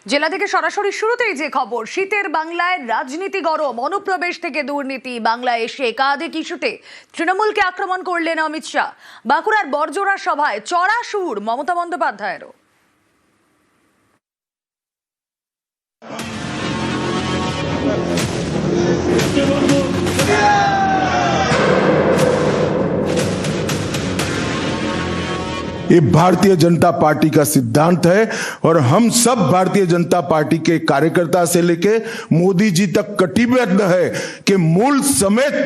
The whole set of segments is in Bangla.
জেলা থেকে সরাসরি শুরুতেই যে খবর, শীতের বাংলায় রাজনীতি গরম, অনুপ্রবেশ থেকে দুর্নীতি, বাংলায় এসে একাধিক ইস্যুতে তৃণমূলকে আক্রমণ করলেন অমিত শাহ। বাঁকুড়ার বড়জোড়া সভায় চড়া সুর মমতা বন্দ্যোপাধ্যায়েরও। ये भारतीय जनता पार्टी का सिद्धांत है और हम सब भारतीय जनता पार्टी के कार्यकर्ता से लेके मोदी जी तक कटिबद्ध है कि मूल समेत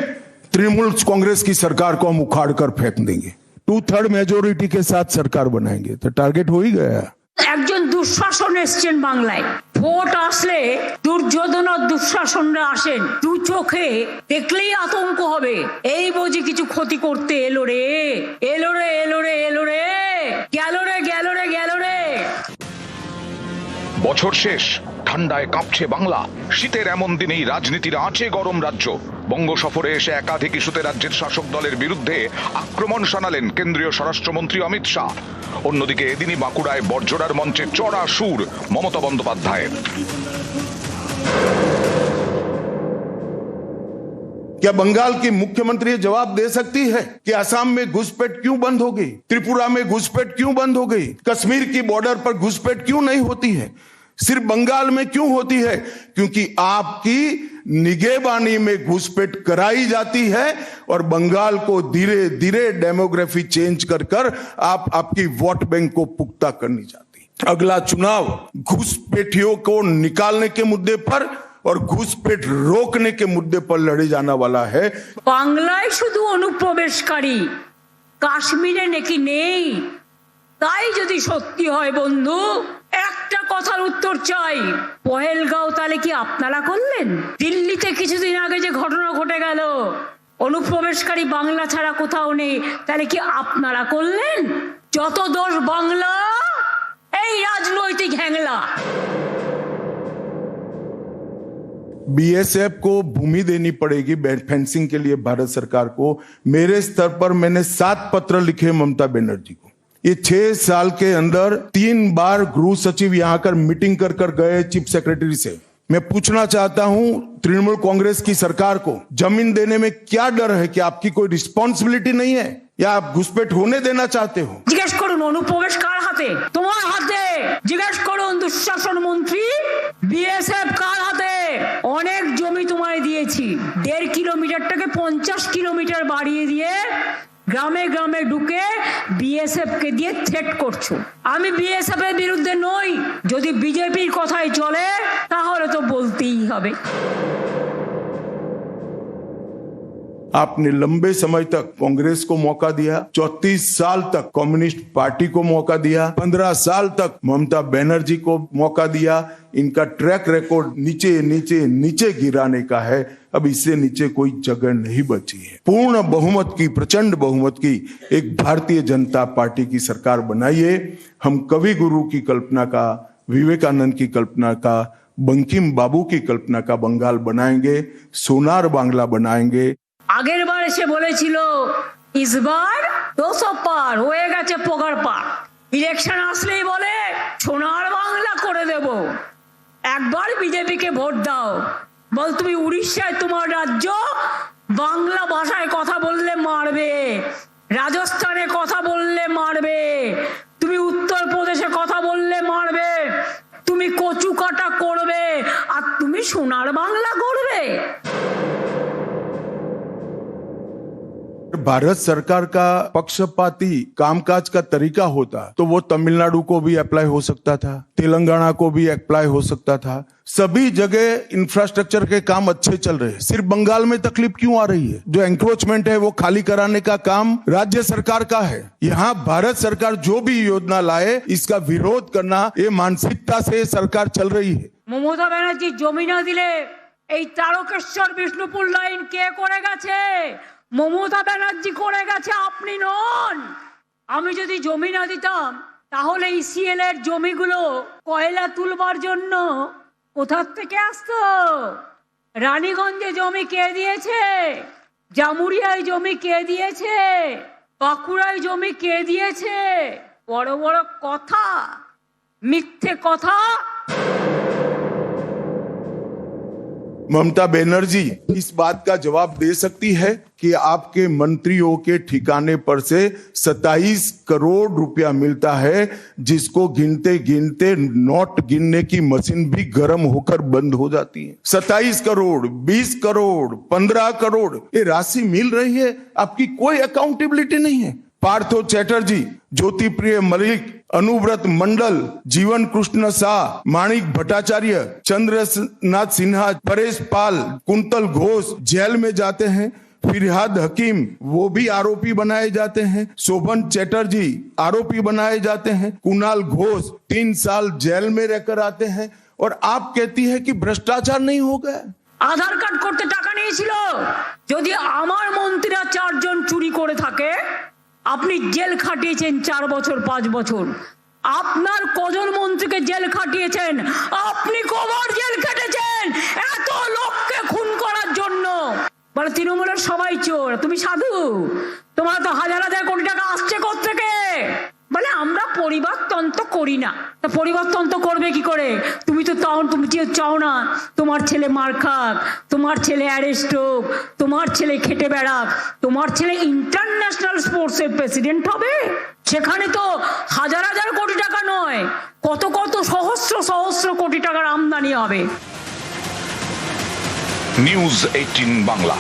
तृणमूल कांग्रेस की सरकार को हम उखाड़ कर फेंक देंगे। 2/3 मेजोरिटी के साथ सरकार बनाएंगे। तो टारगेट हो ही गया। একজন দুঃশাসন এসছেন বাংলায়, ভোট আসলে দুর্যোধন আর দুঃশাসনরা আসেন, দু চোখে দেখলেই আতঙ্ক হবে। এই বুঝি কিছু ক্ষতি করতে এলো রে, এলো রে, এলো রে, এলো রে, গেল রে, গেল রে, গেল রে। বছর শেষ, ঠান্ডায় কাঁপছে বাংলা। শীতের এমন দিনেই রাজনীতির আঁচে গরম রাজ্য। বঙ্গ সফরে এসে একাধিক ইস্যুতে রাজ্যের শাসক দলের বিরুদ্ধে আক্রমণ শানালেন কেন্দ্রীয় স্বরাষ্ট্রমন্ত্রী অমিত শাহ। অন্যদিকে এদিনই বাঁকুড়ায় বড়জোড়ার মঞ্চে চড়া সুর মমতা বন্দ্যোপাধ্যায়ের। क्या बंगाल की मुख्यमंत्री जवाब दे सकती है कि असम में घुसपैठ क्यों बंद हो गई, त्रिपुरा में घुसपैठ क्यों बंद हो गई, कश्मीर की बॉर्डर पर घुसपैठ क्यों नहीं होती है, सिर्फ बंगाल में क्यों होती है? क्योंकि आपकी निगहबानी में घुसपैठ कराई जाती है और बंगाल को धीरे धीरे डेमोग्राफी चेंज कर कर आप आपकी वोट बैंक को पुख्ता करनी चाहती। अगला चुनाव घुसपैठियों को निकालने के मुद्दे पर और घुसपैठ रोकने के मुद्दे पर लड़े जाने वाला है। বাংলায় শুধু অনুপ্রবেশকারী, কাশ্মীরে নাকি নেই। তাই যদি সত্যি হয় বন্ধু, একটা কথার উত্তর চাই, পহেলগাঁও তাহলে কি আপনারা করলেন? দিল্লিতে কিছুদিন আগে যে ঘটনা ঘটে গেল, অনুপ্রবেশকারী বাংলা ছাড়া কোথাও নেই, তাহলে কি আপনারা করলেন? যত দোষ বাংলা, এই রাজনৈতিক হ্যাংলা। बीएसएफ को भूमि देनी पड़ेगी फेंसिंग के लिए भारत सरकार को। मेरे स्तर पर मैंने 7 पत्र लिखे ममता बनर्जी को। ये 6 साल के अंदर 3 बार गृह सचिव यहां कर मीटिंग कर कर गए चीफ सेक्रेटरी से। मैं पूछना चाहता हूं तृणमूल कांग्रेस की सरकार को, जमीन देने में क्या डर है? कि आपकी कोई रिस्पॉन्सिबिलिटी नहीं है या आप घुसपैठ होने देना चाहते हो? জিজ্ঞেস করুন অনুপ্রবেশ কার হাতে? তোমার হাতে। জিজ্ঞেস করুন দুঃশাসন মন্ত্রী, বিএসএফ কার হাতে? অনেক জমি তোমায় দিয়েছি, 1.5 কিলোমিটারটাকে 50 কিলোমিটার বাড়িয়ে দিয়ে গ্রামে গ্রামে ঢুকে বিএসএফ কে দিয়ে থ্রেট করছো। আমি বিএসএফ এর বিরুদ্ধে নই, যদি বিজেপির কথাই চলে তাহলে তো বলতেই হবে। आपने लंबे समय तक कांग्रेस को मौका दिया, 34 साल तक कम्युनिस्ट पार्टी को मौका दिया, 15 साल तक ममता बनर्जी को मौका दिया। इनका ट्रैक रिकॉर्ड नीचे नीचे नीचे गिराने का है। अब इससे नीचे कोई जगह नहीं बची है। पूर्ण बहुमत की, प्रचंड बहुमत की एक भारतीय जनता पार्टी की सरकार बनाइए। हम कवि गुरु की कल्पना का, विवेकानंद की कल्पना का, बंकिम बाबू की कल्पना का बंगाल बनाएंगे, सोनार बांग्ला बनाएंगे। আগের বার এসে বলেছিল ইসবার 200 পার হয়ে গেছে পোগার পার। ইলেকশন আসলেই বলে সোনার বাংলা করে দেব। একবার বিজেপিকে ভোট দাও, বল তুমি উড়িষ্যায় তোমার রাজ্য, বাংলা ভাষায় কথা বললে মারবে, রাজস্থানে কথা বললে মারবে, তুমি উত্তরপ্রদেশে কথা বললে মারবে, তুমি কচু কাটা করবে আর তুমি সোনার বাংলা করবে। भारत सरकार का पक्षपाती कामकाज का तरीका होता तो वो तमिलनाडु को भी अप्लाई हो सकता था, तेलंगाना को भी अप्लाई हो सकता था। सभी जगह इंफ्रास्ट्रक्चर के काम अच्छे चल रहे हैं, सिर्फ बंगाल में तकलीफ क्यों आ रही है? जो एंक्रोचमेंट है वो खाली कराने का काम राज्य सरकार का है। यहाँ भारत सरकार जो भी योजना लाए इसका विरोध करना, ये मानसिकता से सरकार चल रही है। মমতা ব্যানার্জি জমি না দিলে এই তারকেশ্বর বিষ্ণুপুর লাইন কে করে গেছে? মমতা ব্যানার্জি করে গেছে, আপনি নন। আমি যদি জমি না দিতাম তাহলে ইসিএল এর জমিগুলো কয়লা তুলবার জন্য কোথা থেকে আসতো? রানীগঞ্জে জমি কে দিয়েছে? জামুরিয়ায় জমি কে দিয়েছে? বাঁকুড়ায় জমি কে দিয়েছে? বড় বড় কথা, মিথ্যে কথা ममता बनर्जी इस बात का जवाब दे सकती है कि आपके मंत्रियों के ठिकाने पर से 27 करोड़ रुपया मिलता है, जिसको गिनते गिनते नोट गिनने की मशीन भी गर्म होकर बंद हो जाती है। 27 करोड़, 20 करोड़, 15 करोड़ ये राशि मिल रही है, आपकी कोई अकाउंटेबिलिटी नहीं है। पार्थो चैटर्जी, ज्योति प्रिय मलिक, अनुव्रत मंडल, जीवन कृष्ण शाह, माणिक भट्टाचार्य, चंद्रनाथ सिन्हा, परेश पाल, कुंतल घोष जेल में जाते हैं। फिरहाद हकीम वो भी आरोपी बनाए जाते हैं। शोभन चैटर्जी आरोपी बनाए जाते हैं। कुणाल घोष 3 साल जेल में रहकर आते हैं, और आप कहती है कि भ्रष्टाचार नहीं हो गया। আধার কার্ড করতে টাকা নিয়েছিল। যদি আমার মন্ত্রীরা 4 জন চুরি করে থাকে, আপনি জেল খাটিয়েছেন 4 বছর 5 বছর। আপনার কজন মন্ত্রীকে জেল খাটিয়েছেন? আপনি কবার জেল কেটেছেন এত লোককে খুন করার জন্য? বলে তৃণমূলের সবাই চোর, তুমি সাধু, তোমার তো হাজার হাজার কোটি টাকা আসছে কোত্থেকে? বলে আমরা পরিবারতন্ত্র করি না। তা পরিবারতন্ত্র করবে কি করে? তুমি তো তুমি চাও না তোমার ছেলে মার খাক, তোমার ছেলে অ্যারেস্ট হোক, তোমার ছেলে খেটে বেড়াক, তোমার ছেলে ইন্টারন্যাশনাল স্পোর্টসের প্রেসিডেন্ট হবে। সেখানে তো হাজার হাজার কোটি টাকা নয়, কত কত সহস্র সহস্র কোটি টাকার আমদানি হবে। নিউজ 18 বাংলা।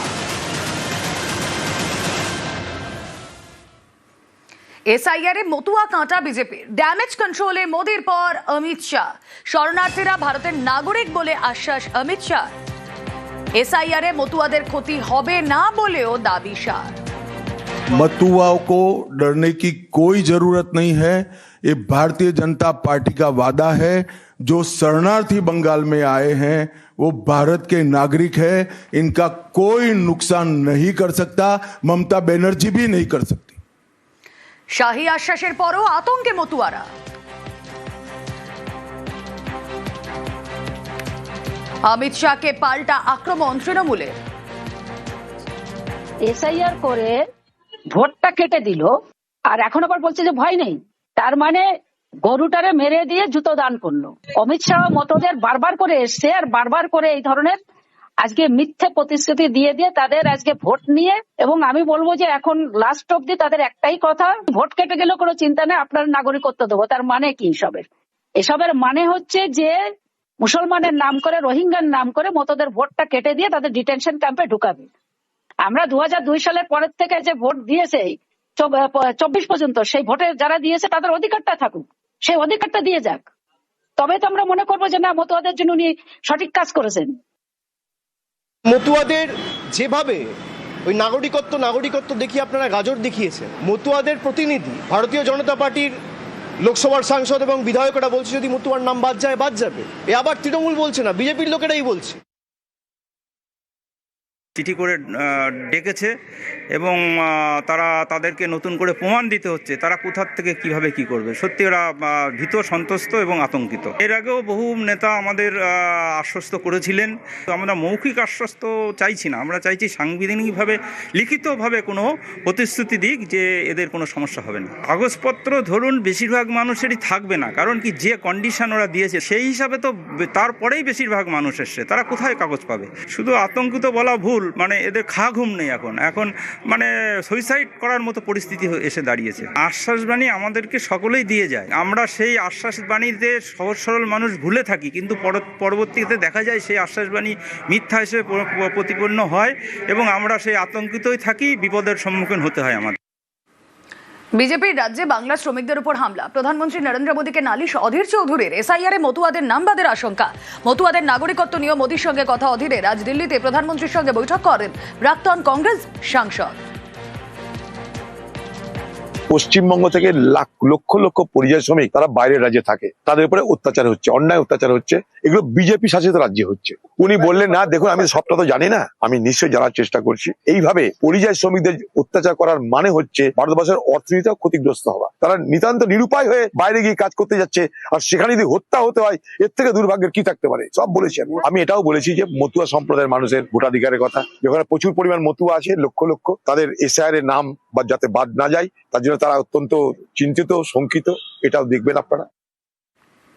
এসআইআর এ মতুয়া কাঁটা বিজেপির, ড্যামেজ কন্ট্রোলে মোদির পর অমিত শাহ, শরণার্থীরা ভারতের নাগরিক বলে আশ্বাস অমিত শাহ। এসআইআর এ মতুয়াদের ক্ষতি হবে না বলেও দাবি শাহ। मতুआओं को डरने की कोई जरूरत नहीं है। ये भारतीय जनता पार्टी का वादा है। जो शरणार्थी बंगाल में आए हैं वो भारत के नागरिक है, इनका कोई नुकसान नहीं कर सकता, ममता बनर्जी भी नहीं कर सकती। শাহী আশ্বাসের পরও আতঙ্কে মতুয়ারা। অমিত শাহকে পাল্টা আক্রমণ তৃণমূলের। এসআইআর করে ভোটটা কেটে দিল, আর এখন আবার বলছে যে ভয় নেই। তার মানে গরুটারে মেরে দিয়ে জুতো দান করলো। অমিত শাহ মতদের বারবার করে এসছে, আর বারবার করে এই ধরনের আজকে মিথ্যে প্রতিশ্রুতি দিয়ে দিয়ে তাদের আজকে ভোট নিয়ে, এবং আমি বলবো যে এখন লাস্ট অব্দি তাদের একটাই কথা, ভোট কেটে গেলেও কোনো চিন্তা নেই, আপনার নাগরিকত্ব দেবো। তার মানে কি এসবের মানে হচ্ছে যে মুসলমানের নাম করে, রোহিঙ্গার নাম করে মতদের ভোটটা কেটে দিয়ে তাদের ডিটেনশন ক্যাম্পে ঢুকাবে। আমরা 2002 সালের পরের থেকে যে ভোট দিয়েছে 24 পর্যন্ত, সেই ভোটে যারা দিয়েছে তাদের অধিকারটা থাকুক, সেই অধিকারটা দিয়ে যাক, তবে তো আমরা মনে করবো যে না, মতুয়াদের জন্য উনি সঠিক কাজ করেছেন। মতুয়াদের যেভাবে ওই নাগরিকত্ব দেখিয়ে আপনারা গাজর দেখিয়েছেন, মতুয়াদের প্রতিনিধি ভারতীয় জনতা পার্টির লোকসভার সাংসদ এবং বিধায়করা বলছে যদি মতুয়ার নাম বাদ যাবে। এ আবার তৃণমূল বলছে না, বিজেপির লোকেরাই বলছে। চিঠি করে ডেকেছে এবং তাদেরকে নতুন করে প্রমাণ দিতে হচ্ছে তারা কোথার থেকে কিভাবে কি করবে। সত্যি ওরা ভীত, সন্ত্রস্ত এবং আতঙ্কিত। এর আগেও বহু নেতা আমাদের আশ্বস্ত করেছিলেন। তো আমরা মৌখিক আশ্বস্ত চাইছি না, আমরা চাইছি সাংবিধানিকভাবে লিখিতভাবে কোনো প্রতিশ্রুতি দিক যে এদের কোনো সমস্যা হবে না। কাগজপত্র ধরুন বেশিরভাগ মানুষেরই থাকবে না, কারণ কি যে কন্ডিশন ওরা দিয়েছে সেই হিসাবে তো তারপরেই বেশিরভাগ মানুষ এসছে, তারা কোথায় কাগজ পাবে। শুধু আতঙ্কিত বলা ভুল, মানে এদের ঘুম নেই এখন মানে সুইসাইড করার মতো পরিস্থিতি এসে দাঁড়িয়েছে। আশ্বাসবাণী আমাদেরকে সকলেই দিয়ে যায়, আমরা সেই আশ্বাসবাণীতে সহজ সরল মানুষ ভুলে থাকি, কিন্তু পরবর্তীতে দেখা যায় সেই আশ্বাসবাণী মিথ্যা হিসেবে প্রতিপন্ন হয় এবং আমরা সেই আতঙ্কিতই থাকি, বিপদের সম্মুখীন হতে হয় আমাদের। বিজেপির রাজ্যে বাংলা শ্রমিকদের উপর হামলা, প্রধানমন্ত্রী নরেন্দ্র মোদীকে নালিশ অধীর চৌধুরীর। এসআইআর এ মতুয়াদের নাম বাদের আশঙ্কা, মতুয়াদের নাগরিকত্ব নিয়ে মোদীর সঙ্গে কথা অধীরের। আজ দিল্লিতে প্রধানমন্ত্রীর সঙ্গে বৈঠক করেন প্রাক্তন কংগ্রেস সাংসদ। পশ্চিমবঙ্গ থেকে লক্ষ লক্ষ পরিযায়ী শ্রমিক তারা বাইরের রাজ্যে থাকে, তাদের উপরে অত্যাচার হচ্ছে, অন্যায় অত্যাচার হচ্ছে, এগুলো বিজেপি শাসিত রাজ্যে হচ্ছে। উনি বললেন না, দেখুন আমি সবটা তো জানি না, আমি নিশ্চয়ই জানার চেষ্টা করছি। এইভাবে পরিযায়ী শ্রমিকদের অত্যাচার করার মানে হচ্ছে ভারতবর্ষের অর্থনীতি ক্ষতিগ্রস্ত হওয়া। তারা নিতান্ত নিরুপায় হয়ে বাইরে গিয়ে কাজ করতে যাচ্ছে, আর সেখানে যদি হত্যা হতে হয় এর থেকে দুর্ভাগ্যের কি থাকতে পারে। সব বলেছি আমি এটাও বলেছি যে মতুয়া সম্প্রদায়ের মানুষের ভোটাধিকারের কথা, যেখানে প্রচুর পরিমাণ মতুয়া আছে, লক্ষ লক্ষ, তাদের এসআইআর এর নাম বা যাতে বাদ না যায় তার জন্য তারা অত্যন্ত চিন্তিত, শঙ্কিত, এটাও দেখবেন আপনারা।